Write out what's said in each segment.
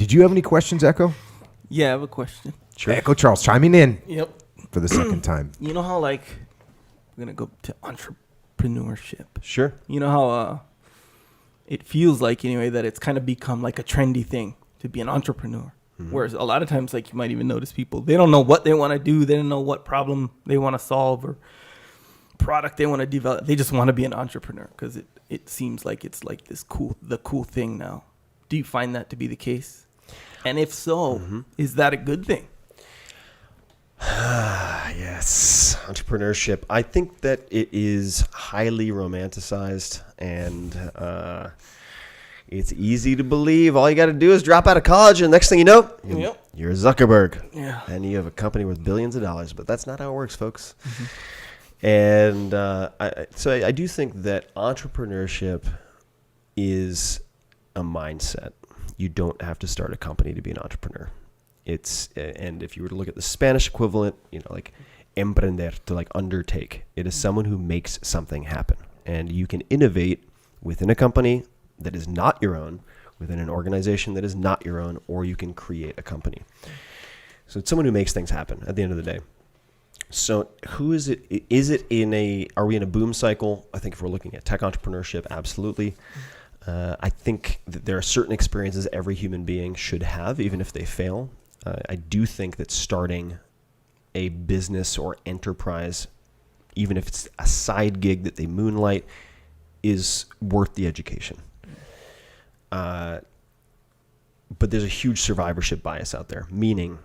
Did you have any questions, Echo? Yeah, I have a question. Sure. Echo Charles chiming in Yep. for the second time. You know how, like, we're going to go to entrepreneurship. Sure. You know how it feels like, anyway, that it's kind of become like a trendy thing to be an entrepreneur. Mm-hmm. Whereas a lot of times, like, you might even notice people, they don't know what they want to do. They don't know what problem they want to solve or product they want to develop. They just want to be an entrepreneur because it seems like it's like the cool thing now. Do you find that to be the case? And if so, is that a good thing? Yes, entrepreneurship. I think that it is highly romanticized, and it's easy to believe. All you got to do is drop out of college, and next thing you know, you're Zuckerberg. Yeah. And you have a company worth billions of dollars. But that's not how it works, folks. Mm-hmm. And so I do think that entrepreneurship is a mindset. You don't have to start a company to be an entrepreneur. And if you were to look at the Spanish equivalent, like emprender, to like undertake, it is someone who makes something happen. And you can innovate within a company that is not your own, within an organization that is not your own, or you can create a company. So it's someone who makes things happen at the end of the day. So who is it? Are we in a boom cycle? I think if we're looking at tech entrepreneurship, absolutely. I think that there are certain experiences every human being should have, even if they fail. I do think that starting a business or enterprise, even if it's a side gig that they moonlight, is worth the education. But there's a huge survivorship bias out there, meaning,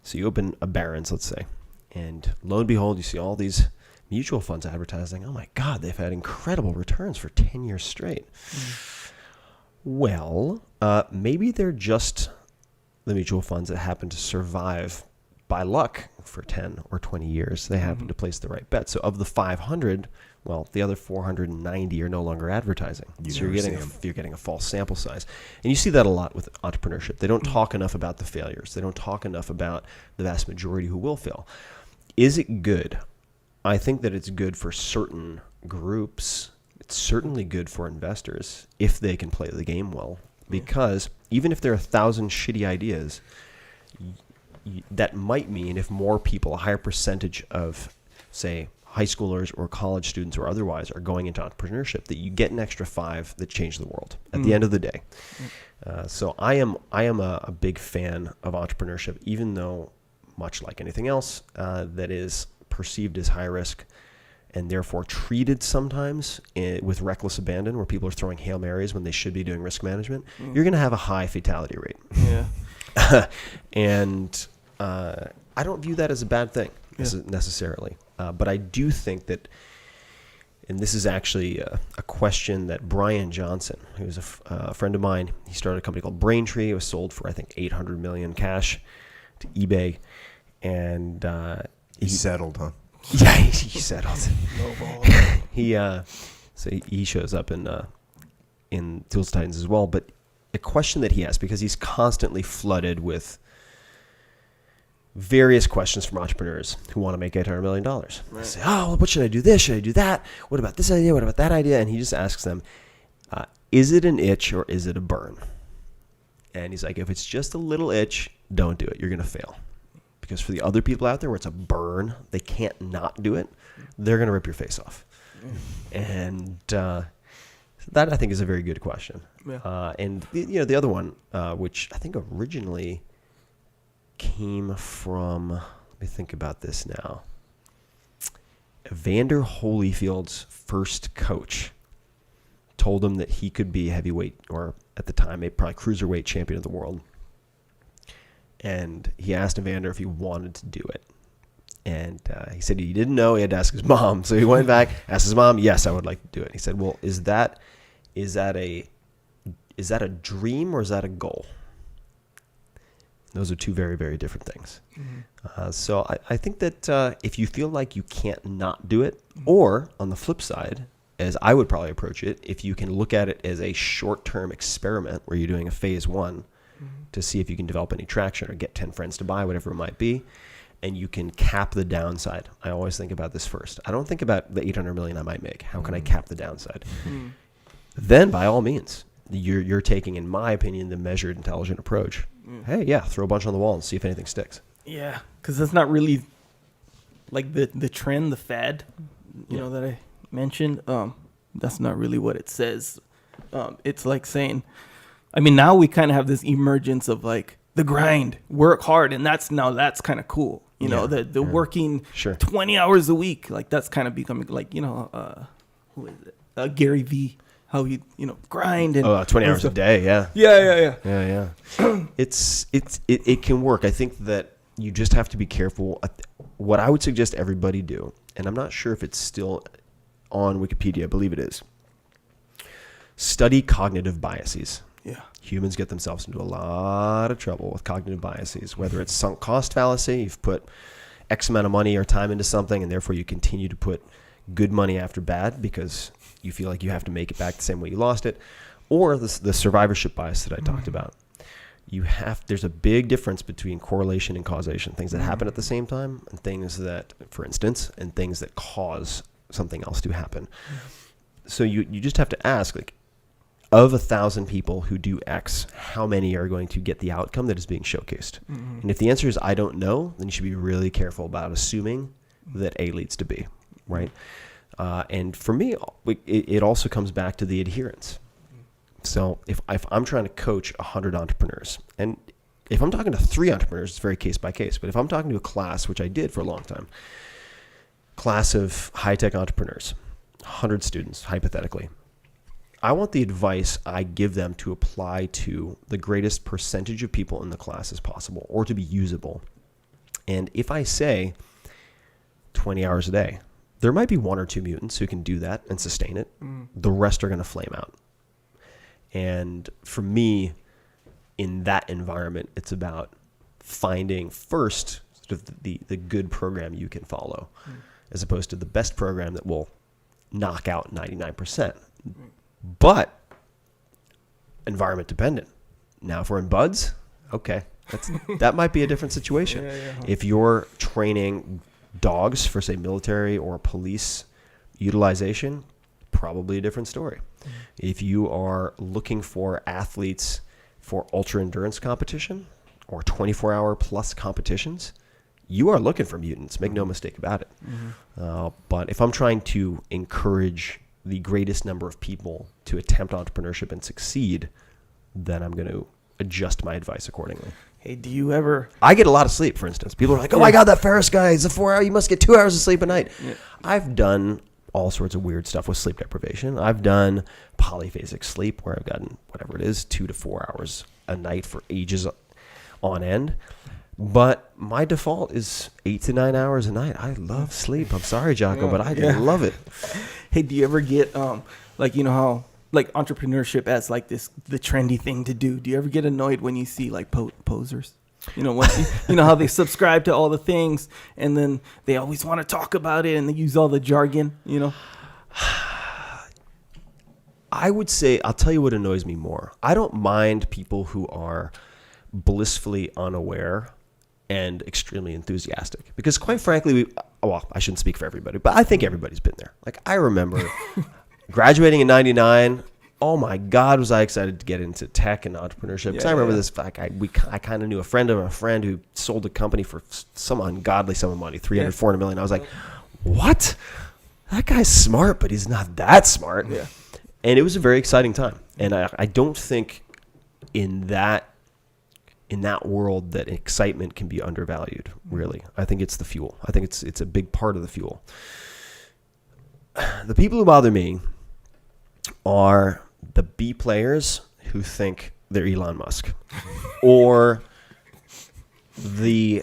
so you open a Barron's, let's say, and lo and behold, you see all these mutual funds advertising, oh my God, they've had incredible returns for 10 years straight. Well, maybe they're just the mutual funds that happen to survive by luck for 10 or 20 years. They happen to place the right bet. So of the 500, well, the other 490 are no longer advertising. So you're getting a false sample size. And you see that a lot with entrepreneurship. They don't talk enough about the failures. They don't talk enough about the vast majority who will fail. Is it good? I think that it's good for certain groups. It's certainly good for investors if they can play the game well. Because even if there are 1,000 shitty ideas, that might mean if more people, a higher percentage of, say, high schoolers or college students or otherwise are going into entrepreneurship, that you get an extra 5 that change the world at the end of the day. So I am a big fan of entrepreneurship, even though, much like anything else, that is perceived as high risk and therefore treated sometimes with reckless abandon, where people are throwing Hail Marys when they should be doing risk management, you're going to have a high fatality rate. Yeah. And I don't view that as a bad thing necessarily. But I do think that, and this is actually a question that Brian Johnson, who's a friend of mine, he started a company called Braintree. It was sold for, I think, $800 million cash to eBay. And he settled, huh? Yeah, he settled. No ball. So he shows up in Tools Titans as well. But a question that he asked, because he's constantly flooded with various questions from entrepreneurs who want to make $800 million. Right. They say, oh, what should I do this? Should I do that? What about this idea? What about that idea? And he just asks them, is it an itch or is it a burn? And he's like, if it's just a little itch, don't do it. You're going to fail. Because for the other people out there where it's a burn, they can't not do it, they're going to rip your face off. And that, I think, is a very good question. Yeah. And the other one, which I think originally came from, let me think about this now, Evander Holyfield's first coach told him that he could be heavyweight, or at the time, probably cruiserweight champion of the world. And he asked Evander if he wanted to do it. And he said he didn't know. He had to ask his mom. So he went back, asked his mom, yes, I would like to do it. He said, well, is that a dream or is that a goal? Those are two very, very different things. Mm-hmm. So I think that if you feel like you can't not do it, or on the flip side, as I would probably approach it, if you can look at it as a short-term experiment where you're doing a phase 1 to see if you can develop any traction or get 10 friends to buy, whatever it might be, and you can cap the downside. I always think about this first. I don't think about the $800 million I might make. How can I cap the downside? Then, by all means, you're taking, in my opinion, the measured, intelligent approach. Hey, yeah, throw a bunch on the wall and see if anything sticks. Yeah, because that's not really like the trend, the fad, you know, that I mentioned. That's not really what it says. It's like saying, I mean, now we kind of have this emergence of like the grind, work hard, and that's kind of cool. You know, the working 20 hours a week, like that's kind of becoming like, you know, who is it? Gary V. How he, you know, grind and 20 hours a day. Yeah. Yeah. It can work. I think that you just have to be careful. What I would suggest everybody do, and I'm not sure if it's still on Wikipedia, I believe it is. Study cognitive biases. Yeah. Humans get themselves into a lot of trouble with cognitive biases, whether it's sunk cost fallacy, you've put X amount of money or time into something, and therefore you continue to put good money after bad because you feel like you have to make it back the same way you lost it, or the survivorship bias that I talked about. There's a big difference between correlation and causation, things that happen at the same time and things that, for instance, and things that cause something else to happen. So you just have to ask, like, of 1,000 people who do X, how many are going to get the outcome that is being showcased? And if the answer is I don't know, then you should be really careful about assuming that A leads to B, right? And for me, it also comes back to the adherence. So if I'm trying to coach 100 entrepreneurs, and if I'm talking to 3 entrepreneurs, it's very case by case. But if I'm talking to a class, which I did for a long time, class of high-tech entrepreneurs, 100 students, hypothetically, I want the advice I give them to apply to the greatest percentage of people in the class as possible, or to be usable. And if I say 20 hours a day, there might be 1 or 2 mutants who can do that and sustain it. The rest are going to flame out. And for me, in that environment, it's about finding first sort of the good program you can follow, as opposed to the best program that will knock out 99%. But environment dependent. Now, if we're in buds, okay, that might be a different situation. If you're training dogs for, say, military or police utilization, probably a different story. If you are looking for athletes for ultra endurance competition or 24-hour plus competitions, you are looking for mutants. Make no mistake about it. But if I'm trying to encourage the greatest number of people to attempt entrepreneurship and succeed, then I'm going to adjust my advice accordingly. Hey, do you ever... I get a lot of sleep, for instance. People are like, oh my God, that Ferriss guy, he's a 4-hour, you must get 2 hours of sleep a night. I've done all sorts of weird stuff with sleep deprivation. I've done polyphasic sleep where I've gotten, whatever it is, 2 to 4 hours a night for ages on end. But my default is 8 to 9 hours a night. I love sleep. I'm sorry, Jocko, but I love it. Hey, do you ever get, like, you know how, like, entrepreneurship as, like, the trendy thing to do? Do you ever get annoyed when you see, like, posers? You know, you know how they subscribe to all the things, and then they always want to talk about it, and they use all the jargon, you know? I would say, I'll tell you what annoys me more. I don't mind people who are blissfully unaware and extremely enthusiastic. Because quite frankly, I shouldn't speak for everybody, but I think everybody's been there. Like, I remember graduating in 99. Oh my God, was I excited to get into tech and entrepreneurship. Because I remember this, like, I kind of knew a friend of a friend who sold a company for some ungodly sum of money, 300, 400 million. I was like, what? That guy's smart, but he's not that smart. And it was a very exciting time. And I don't think in that world that excitement can be undervalued, really. I think it's the fuel. I think it's a big part of the fuel. The people who bother me are the B players who think they're Elon Musk, or the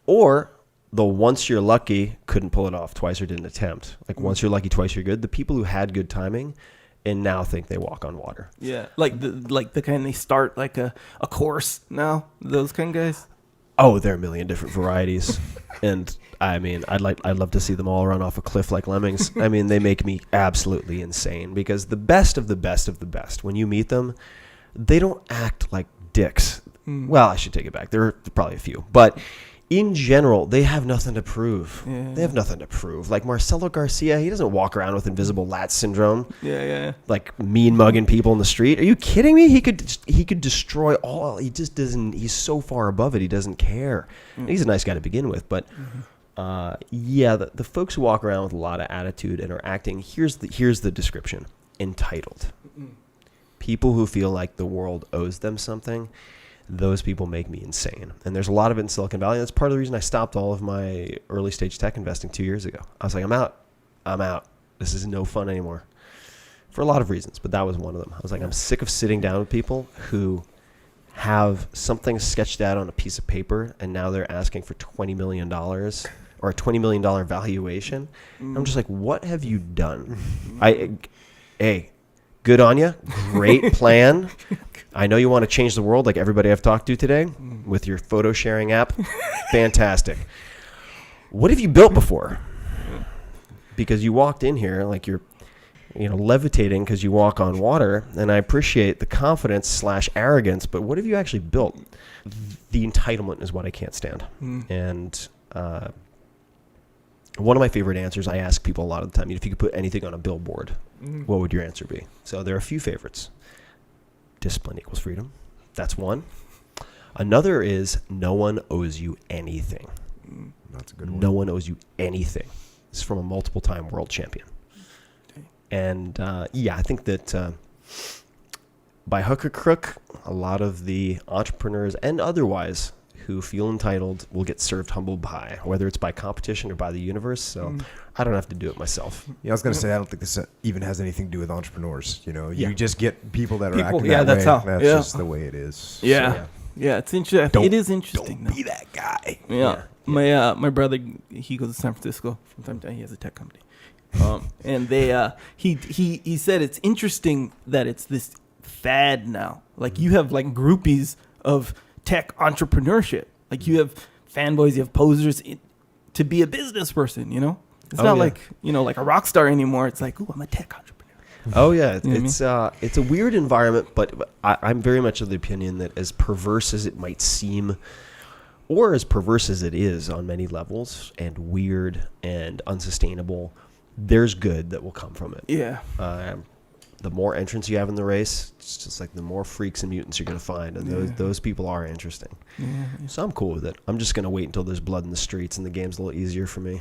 once you're lucky couldn't pull it off twice or didn't attempt. Like, once you're lucky, twice you're good. The people who had good timing and now think they walk on water. Yeah, like the kind they start like a course now. Those kind of guys. Oh, there are a million different varieties, and I mean, I'd love to see them all run off a cliff like lemmings. I mean, they make me absolutely insane because the best of the best of the best, when you meet them, they don't act like dicks. Well, I should take it back. There are probably a few, but in general, they have nothing to prove. Yeah. They have nothing to prove. Like Marcelo Garcia, he doesn't walk around with invisible lat syndrome. Yeah. Like mean mugging people in the street. Are you kidding me? He could destroy all. He just doesn't. He's so far above it. He doesn't care. He's a nice guy to begin with, but the folks who walk around with a lot of attitude and are acting. Here's the description: entitled. People who feel like the world owes them something. Those people make me insane. And there's a lot of it in Silicon Valley. That's part of the reason I stopped all of my early stage tech investing 2 years ago. I was like, I'm out. This is no fun anymore. For a lot of reasons, but that was one of them. I was like, I'm sick of sitting down with people who have something sketched out on a piece of paper and now they're asking for $20 million or a $20 million valuation. I'm just like, what have you done? Hey, good on you. Great plan. I know you want to change the world like everybody I've talked to today with your photo sharing app. Fantastic. What have you built before? Because you walked in here like you're levitating because you walk on water, and I appreciate the confidence / arrogance, but what have you actually built? The entitlement is what I can't stand. And one of my favorite answers I ask people a lot of the time, if you could put anything on a billboard, what would your answer be? So there are a few favorites. Discipline equals freedom. That's one. Another is no one owes you anything. That's a good one. No one owes you anything. This is from a multiple-time world champion. And I think that by hook or crook, a lot of the entrepreneurs and otherwise who feel entitled will get served humble pie, whether it's by competition or by the universe. So I don't have to do it myself. Yeah, I was going to say, I don't think this even has anything to do with entrepreneurs. You just get people that are acting that's that way. how. That's Yeah. just the way it is. Yeah. It's interesting. It is interesting. Don't be that guy. Yeah. My brother, he goes to San Francisco from time to time. He has a tech company. And they he said it's interesting that it's this fad now. Like you have like groupies of tech entrepreneurship. Like you have fanboys, you have posers to be a business person, It's not like a rock star anymore. It's like, ooh, I'm a tech entrepreneur. Oh yeah, You know what I mean? It's a weird environment, but I'm very much of the opinion that as perverse as it might seem, or as perverse as it is on many levels, and weird and unsustainable, there's good that will come from it. Yeah. The more entrants you have in the race, it's just like the more freaks and mutants you're going to find, and those people are interesting. Yeah. So I'm cool with it. I'm just going to wait until there's blood in the streets and the game's a little easier for me.